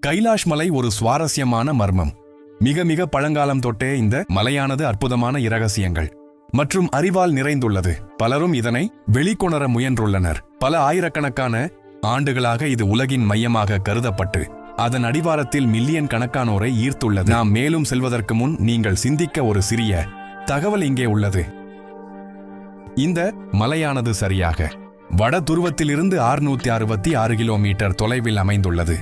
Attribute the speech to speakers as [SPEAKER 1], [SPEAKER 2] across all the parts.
[SPEAKER 1] கைலாஷ் மலை ஒரு சுவாரஸ்யமான மர்மம். மிக மிக பழங்காலம் தொட்டே இந்த மலையானது அற்புதமான இரகசியங்கள் மற்றும் அறிவால் நிறைந்துள்ளது. பலரும் இதனை வெளிக்கொணர முயன்றுள்ளனர். பல ஆயிரக்கணக்கான ஆண்டுகளாக இது உலகின் மையமாக கருதப்பட்டு அதன் அடிவாரத்தில் மில்லியன் கணக்கானோரை ஈர்த்துள்ளது. நாம் மேலும் செல்வதற்கு முன் நீங்கள் சிந்திக்க ஒரு சிறிய தகவல் இங்கே உள்ளது. இந்த மலையானது சரியாக வட துருவத்திலிருந்து 666 கிலோமீட்டர் தொலைவில் அமைந்துள்ளது.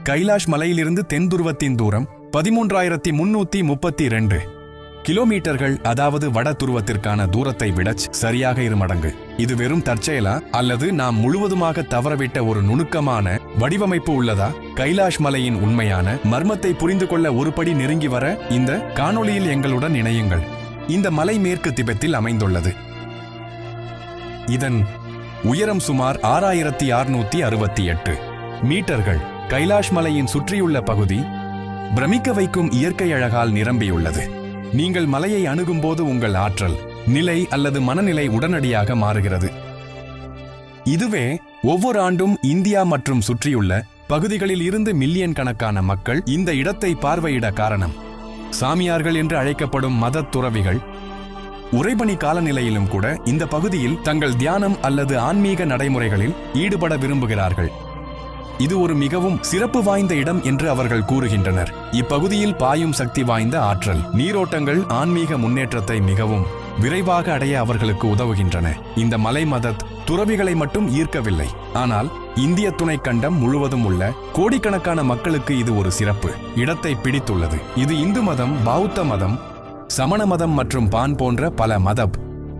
[SPEAKER 1] கைலாஷ் மலையிலிருந்து தென் துருவத்தின் தூரம் 13,332 கிலோமீட்டர்கள், அதாவது வட துருவத்திற்கான தூரத்தை விட சரியாக 2 மடங்கு. இது வெறும் தற்செயலா அல்லது நாம் முழுவதுமாக தவறவிட்ட ஒரு நுணுக்கமான வடிவமைப்பு உள்ளதா? கைலாஷ் மலையின் உண்மையான மர்மத்தை புரிந்து கொள்ள ஒரு படி நெருங்கி வர இந்த காணொளியில் எங்களுடன் இணையுங்கள். இந்த மலை மேற்கு திபெத்தில் அமைந்துள்ளது. இதன் உயரம் சுமார் 6,668 மீட்டர்கள். கைலாஷ் மலையின் சுற்றியுள்ள பகுதி பிரமிக்க வைக்கும் இயற்கை அழகால் நிரம்பியுள்ளது. நீங்கள் மலையை அணுகும்போது உங்கள் ஆற்றல் நிலை அல்லது மனநிலை உடனடியாக மாறுகிறது. இதுவே ஒவ்வொரு ஆண்டும் இந்தியா மற்றும் சுற்றியுள்ள பகுதிகளில் இருந்து மில்லியன் கணக்கான மக்கள் இந்த இடத்தை பார்வையிட காரணம். சாமியார்கள் என்று அழைக்கப்படும் மத துறவிகள் உறைபனி காலநிலையிலும் கூட இந்த பகுதியில் தங்கள் தியானம் அல்லது ஆன்மீக நடைமுறைகளில் ஈடுபட விரும்புகிறார்கள். இது ஒரு மிகவும் சிறப்பு வாய்ந்த இடம் என்று அவர்கள் கூறுகின்றனர். இப்பகுதியில் பாயும் சக்தி வாய்ந்த ஆற்றல் நீரோட்டங்கள் ஆன்மீக முன்னேற்றத்தை மிகவும் விரைவாக அடைய அவர்களுக்கு உதவுகின்றன. இந்த மலை மதத் துறவிகளை மட்டும் ஈர்க்கவில்லை, ஆனால் இந்திய துணைக்கண்டம் முழுவதும் உள்ள கோடிக்கணக்கான மக்களுக்கு இது ஒரு சிறப்பு இடத்தை பிடித்துள்ளது. இது இந்து மதம், பௌத்த மதம், சமண மதம் மற்றும் பான் போன்ற பல மத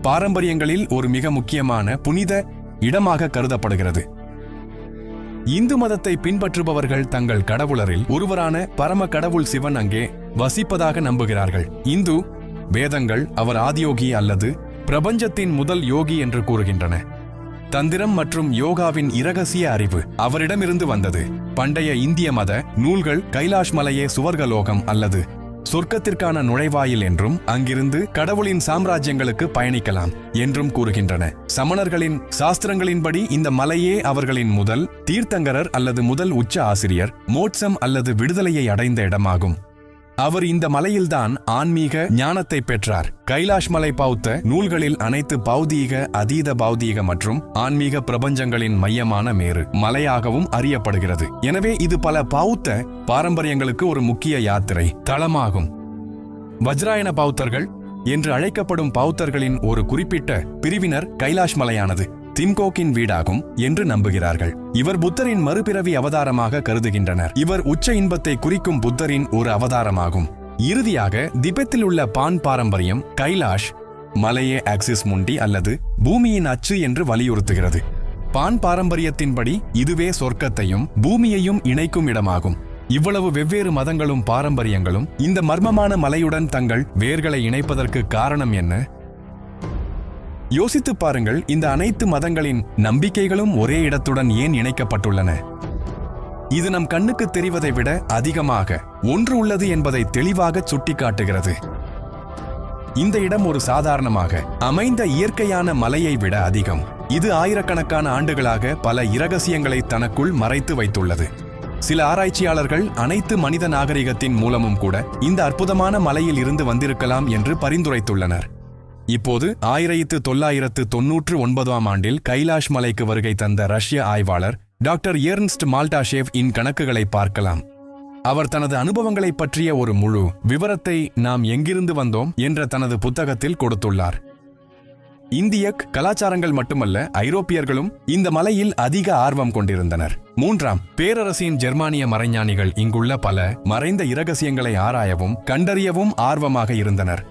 [SPEAKER 1] பாரம்பரியங்களில் ஒரு மிக முக்கியமான புனித இடமாக கருதப்படுகிறது. இந்து மதத்தை பின்பற்றுபவர்கள் தங்கள் கடவுளரில் ஒருவரான பரம கடவுள் சிவன் அங்கே வசிப்பதாக நம்புகிறார்கள். இந்து வேதங்கள் அவர் ஆதியோகி அல்லது பிரபஞ்சத்தின் முதல் யோகி என்று கூறுகின்றன. தந்திரம் மற்றும் யோகாவின் இரகசிய அறிவு அவரிடமிருந்து வந்தது. பண்டைய இந்திய மத நூல்கள் கைலாஷ் மலையே சுவர்கலோகம் அல்லது சொர்க்கத்திற்கான நுழைவாயில் என்றும் அங்கிருந்து கடவுளின் சாம்ராஜ்யங்களுக்கு பயணிக்கலாம் என்றும் கூறுகின்றன. சமணர்களின் சாஸ்திரங்களின்படி இந்த மலையே அவர்களின் முதல் தீர்த்தங்கரர் அல்லது முதல் உச்ச ஆசிரியர் மோட்சம் அல்லது விடுதலையை அடைந்த இடமாகும். அவர் இந்த மலையில்தான் ஆன்மீக ஞானத்தை பெற்றார். கைலாஷ் மலை பௌத்த நூல்களில் அனைத்து பௌதீக, அதீத பௌதீக மற்றும் ஆன்மீக பிரபஞ்சங்களின் மையமான மேரு மலையாகவும் அறியப்படுகிறது. எனவே இது பல பௌத்த பாரம்பரியங்களுக்கு ஒரு முக்கிய யாத்திரை தளமாகும். வஜ்ராயன பௌத்தர்கள் என்று அழைக்கப்படும் பௌத்தர்களின் ஒரு குறிப்பிட்ட பிரிவினர் கைலாஷ் மலையானது திம்கோக்கின் வீடாகும் என்று நம்புகிறார்கள். இவர் புத்தரின் மறுபிறவி அவதாரமாக கருதுகின்றனர். இவர் உச்ச இன்பத்தை குறிக்கும் புத்தரின் ஒரு அவதாரமாகும். இறுதியாக திபெத்தில் உள்ள பான் பாரம்பரியம் கைலாஷ் மலையே ஆக்சிஸ் முண்டி அல்லது பூமியின் அச்சு என்று வலியுறுத்துகிறது. பான் பாரம்பரியத்தின்படி இதுவே சொர்க்கத்தையும் பூமியையும் இணைக்கும் இடமாகும். இவ்வளவு வெவ்வேறு மதங்களும் பாரம்பரியங்களும் இந்த மர்மமான மலையுடன் தங்கள் வேர்களை இணைப்பதற்கு காரணம் என்ன? யோசித்து பாருங்கள். இந்த அனைத்து மதங்களின் நம்பிக்கைகளும் ஒரே இடத்துடன் ஏன் இணைக்கப்பட்டுள்ளன? இது நம் கண்ணுக்கு தெரிவதை விட அதிகமாக ஒன்று உள்ளது என்பதை தெளிவாக சுட்டிக்காட்டுகிறது. இந்த இடம் ஒரு சாதாரணமாக அமைந்த இயற்கையான மலையை விட அதிகம். இது ஆயிரக்கணக்கான ஆண்டுகளாக பல இரகசியங்களை தனக்குள் மறைத்து வைத்துள்ளது. சில ஆராய்ச்சியாளர்கள் அனைத்து மனித நாகரிகத்தின் மூலமும் கூட இந்த அற்புதமான மலையில் இருந்து வந்திருக்கலாம் என்று பரிந்துரைத்துள்ளனர். இப்போது 1999 ஆண்டில் கைலாஷ் மலைக்கு வருகை தந்த ரஷ்ய ஆய்வாளர் டாக்டர் எர்ன்ஸ்ட் மால்டாஷேவ் இன் கணக்குகளை பார்க்கலாம். அவர் தனது அனுபவங்களை பற்றிய ஒரு முழு விவரத்தை நாம் எங்கிருந்து வந்தோம் என்ற தனது புத்தகத்தில் கொடுத்துள்ளார். இந்திய கலாச்சாரங்கள் மட்டுமல்ல, ஐரோப்பியர்களும் இந்த மலையில் அதிக ஆர்வம் கொண்டிருந்தனர். 3ஆம் பேரரசின் ஜெர்மானிய மறைஞானிகள் இங்குள்ள பல மறைந்த இரகசியங்களை ஆராயவும் கண்டறியவும் ஆர்வமாக இருந்தனர்.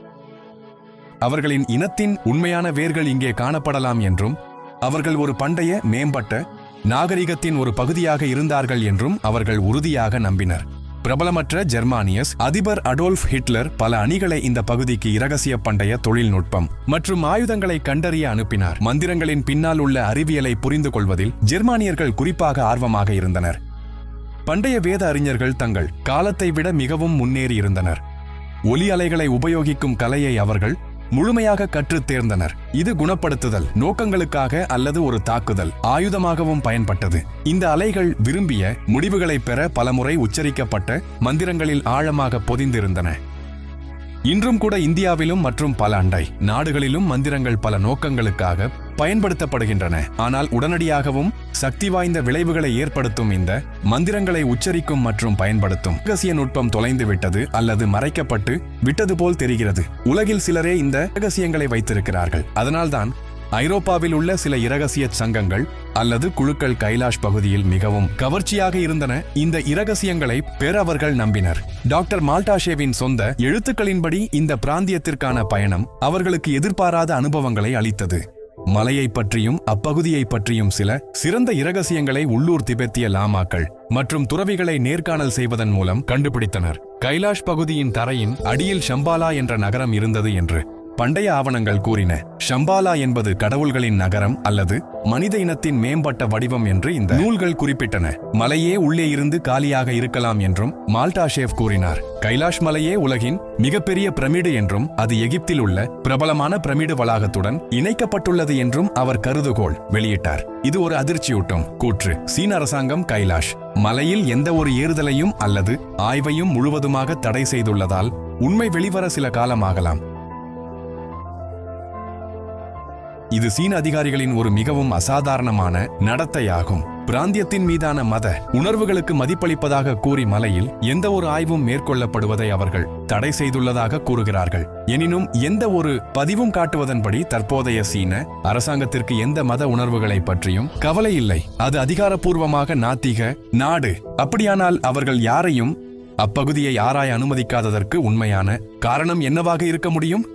[SPEAKER 1] அவர்களின் இனத்தின் உண்மையான வேர்கள் இங்கே காணப்படலாம் என்றும் அவர்கள் ஒரு பண்டைய மேம்பட்ட நாகரிகத்தின் ஒரு பகுதியாக இருந்தார்கள் என்றும் அவர்கள் உறுதியாக நம்பினர். பிரபலமற்ற ஜெர்மானியஸ் அதிபர் அடோல்ஃப் ஹிட்லர் பல அணிகளை இந்த பகுதிக்கு இரகசிய பண்டைய தொழில்நுட்பம் மற்றும் ஆயுதங்களை கண்டறிய அனுப்பினார். மந்திரங்களின் பின்னால் உள்ள அறிவியலை புரிந்து கொள்வதில் ஜெர்மானியர்கள் குறிப்பாக ஆர்வமாக இருந்தனர். பண்டைய வேத அறிஞர்கள் தங்கள் காலத்தை விட மிகவும் முன்னேறி இருந்தனர். ஒலி அலைகளை உபயோகிக்கும் கலையை அவர்கள் முழுமையாக கற்றுத் தேர்ந்தனர். இது குணப்படுத்துதல் நோக்கங்களுக்காக அல்லது ஒரு தாக்குதல் ஆயுதமாகவும் பயன்பட்டது. இந்த அலைகள் விரும்பிய முடிவுகளை பெற பலமுறை உச்சரிக்கப்பட்ட மந்திரங்களில் ஆழமாக பொதிந்திருந்தன. இன்றும் கூட இந்தியாவிலும் மற்றும் பல அண்டை நாடுகளிலும் மந்திரங்கள் பல நோக்கங்களுக்காக பயன்படுத்தப்படுகின்றன. ஆனால் உடனடியாகவும் சக்தி வாய்ந்த விளைவுகளை ஏற்படுத்தும் இந்த மந்திரங்களை உச்சரிக்கும் மற்றும் பயன்படுத்தும் ரகசிய நுட்பம் தொலைந்து விட்டது அல்லது மறைக்கப்பட்டு விட்டது போல் தெரிகிறது. உலகில் சிலரே இந்த ரகசியங்களை வைத்திருக்கிறார்கள். அதனால்தான் ஐரோப்பாவில் உள்ள சில இரகசிய சங்கங்கள் அல்லது குழுக்கள் கைலாஷ் பகுதியில் மிகவும் கவர்ச்சியாக இருந்தன. இந்த இரகசியங்களை பெற அவர்கள் நம்பினர். டாக்டர் மால்டாஷேவின் சொந்த எழுத்துக்களின்படி இந்த பிராந்தியத்திற்கான பயணம் அவர்களுக்கு எதிர்பாராத அனுபவங்களை அளித்தது. மலையை பற்றியும் அப்பகுதியை பற்றியும் சில சிறந்த இரகசியங்களை உள்ளூர் திபெத்திய லாமாக்கள் மற்றும் துறவிகளை நேர்காணல் செய்வதன் மூலம் கண்டுபிடித்தனர். கைலாஷ் பகுதியின் தரையின் அடியில் ஷம்பாலா என்ற நகரம் இருந்தது என்று பண்டைய ஆவணங்கள் கூறின. ஷம்பாலா என்பது கடவுள்களின் நகரம் அல்லது மனித இனத்தின் மேம்பட்ட வடிவம் என்று இந்த நூல்கள் குறிப்பிட்டன. மலையே உள்ளே இருந்து காலியாக இருக்கலாம் என்றும் மால்டாஷேவ் கூறினார். கைலாஷ் மலையே உலகின் மிகப்பெரிய பிரமிடு என்றும் அது எகிப்தில் உள்ள பிரபலமான பிரமிடு வளாகத்துடன் இணைக்கப்பட்டுள்ளது என்றும் அவர் கருதுகோள் வெளியிட்டார். இது ஒரு அதிர்ச்சியூட்டும் கூற்று. சீன அரசாங்கம் கைலாஷ் மலையில் எந்த ஒரு ஏறுதலையும் அல்லது ஆய்வையும் முழுவதுமாக தடை செய்துள்ளதால் உண்மை வெளிவர சில காலமாகலாம். இது சீன அதிகாரிகளின் ஒரு மிகவும் அசாதாரணமான நடத்தையாகும். பிராந்தியத்தின் மீதான மத உணர்வுகளுக்கு மதிப்பளிப்பதாக கூறி மலையில் எந்த ஒரு ஆய்வும் மேற்கொள்ளப்படுவதை அவர்கள் தடை செய்துள்ளதாக கூறுகிறார்கள். எனினும் எந்த ஒரு பதிவும் காட்டுவதன்படி தற்போதைய சீன அரசாங்கத்திற்கு எந்த மத உணர்வுகளை பற்றியும் கவலை இல்லை. அது அதிகாரப்பூர்வமாக நாத்திக நாடு. அப்படியானால் அவர்கள் யாரையும் அப்பகுதியை ஆராய அனுமதிக்காததற்கு உண்மையான காரணம் என்னவாக இருக்க முடியும்?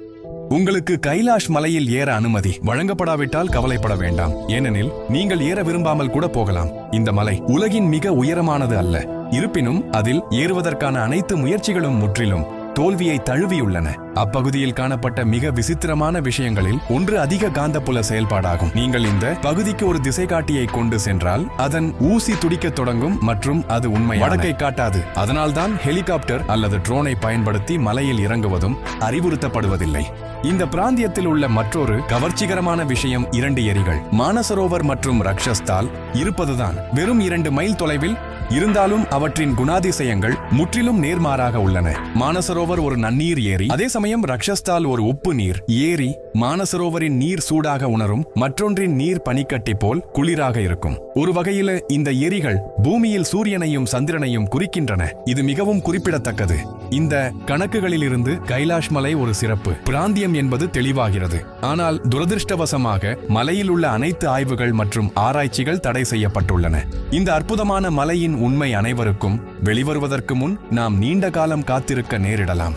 [SPEAKER 1] உங்களுக்கு கைலாஷ் மலையில் ஏற அனுமதி வழங்கப்படாவிட்டால் கவலைப்பட வேண்டாம். ஏனெனில் நீங்கள் ஏற விரும்பாமல் கூட போகலாம். இந்த மலை உலகின் மிக உயரமானது அல்ல. இருப்பினும் அதில் ஏறுவதற்கான அனைத்து முயற்சிகளும் முற்றிலும் தோல்வியை தழுவியுள்ளன. அப்பகுதியில் காணப்பட்ட மிக விசித்திரமான விஷயங்களில் ஒன்று அதிக காந்தப்புல செயல்பாடாகும். நீங்கள் இந்த பகுதிக்கு ஒரு திசை காட்டியை கொண்டு சென்றால் அதன் ஊசி துடிக்க தொடங்கும் மற்றும் அது உண்மை வடக்கை காட்டாது. அதனால்தான் ஹெலிகாப்டர் அல்லது ட்ரோனை பயன்படுத்தி மலையில் இறங்குவதும் அறிவுறுத்தப்படுவதில்லை. இந்த பிராந்தியத்தில் உள்ள மற்றொரு கவர்ச்சிகரமான விஷயம் 2 ஏரிகள் மானசரோவர் மற்றும் ரக்ஷஸ்தால் இருப்பதுதான். வெறும் 2 மைல் தொலைவில் இருந்தாலும் அவற்றின் குணாதிசயங்கள் முற்றிலும் நேர்மாறாக உள்ளன. மானசரோவர் ஒரு நன்னீர் ஏரி, அதே சமயம் ரக்ஷஸ்தால் ஒரு உப்பு நீர் ஏரி. மானசரோவரின் நீர் சூடாக உணரும், மற்றொன்றின் நீர் பனிக்கட்டி போல் குளிராக இருக்கும். ஒரு வகையில் இந்த ஏரிகள் பூமியில் சூரியனையும் சந்திரனையும் குறிக்கின்றன. இது மிகவும் குறிப்பிடத்தக்கது. இந்த கணக்குகளில் இருந்து கைலாஷ் மலை ஒரு சிறப்பு பிராந்தியம் என்பது தெளிவாகிறது. ஆனால் துரதிருஷ்டவசமாக மலையில் உள்ள அனைத்து ஆய்வுகள் மற்றும் ஆராய்ச்சிகள் தடை செய்யப்பட்டுள்ளன. இந்த அற்புதமான மலையின் உண்மை அனைவருக்கும் வெளிவருவதற்கு முன் நாம் நீண்ட காலம் காத்திருக்க நேரிடலாம்.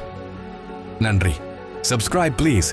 [SPEAKER 1] நன்றி. Subscribe please.